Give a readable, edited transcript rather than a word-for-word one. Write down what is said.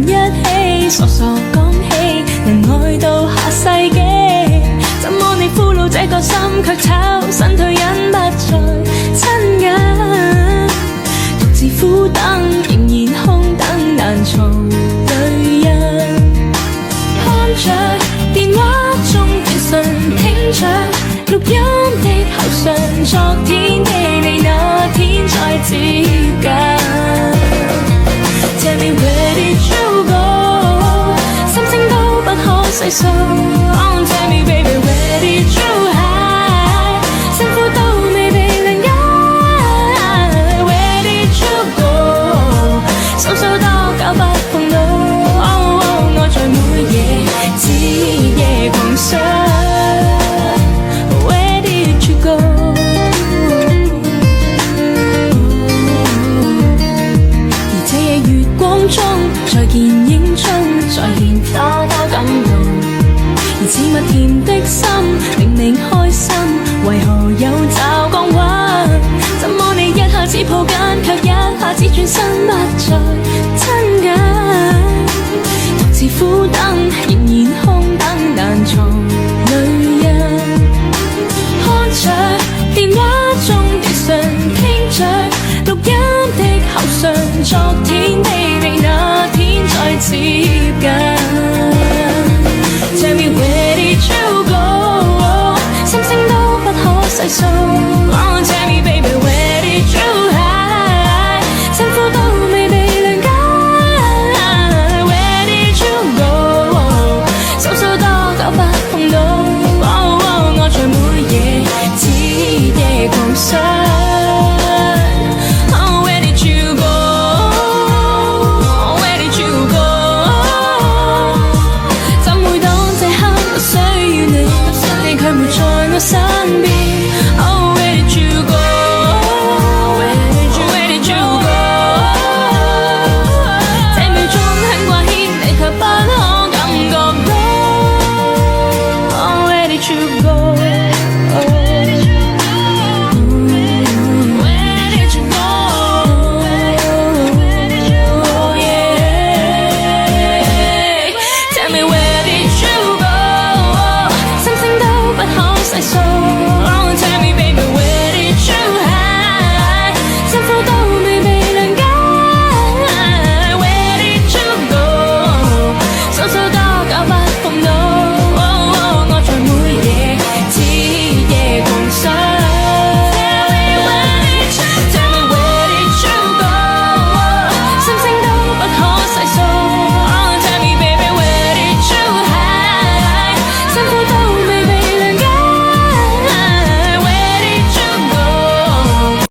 一起傻傻講起，能愛到下世紀。怎麼你俘虜這個心，卻炒身退隱不再親近？獨自苦等，仍然空等，難從對印。看着電話中短信，聽着錄音的口訊，昨天的你那天再接近。Tell me where did you go？ 心聲都不可細數。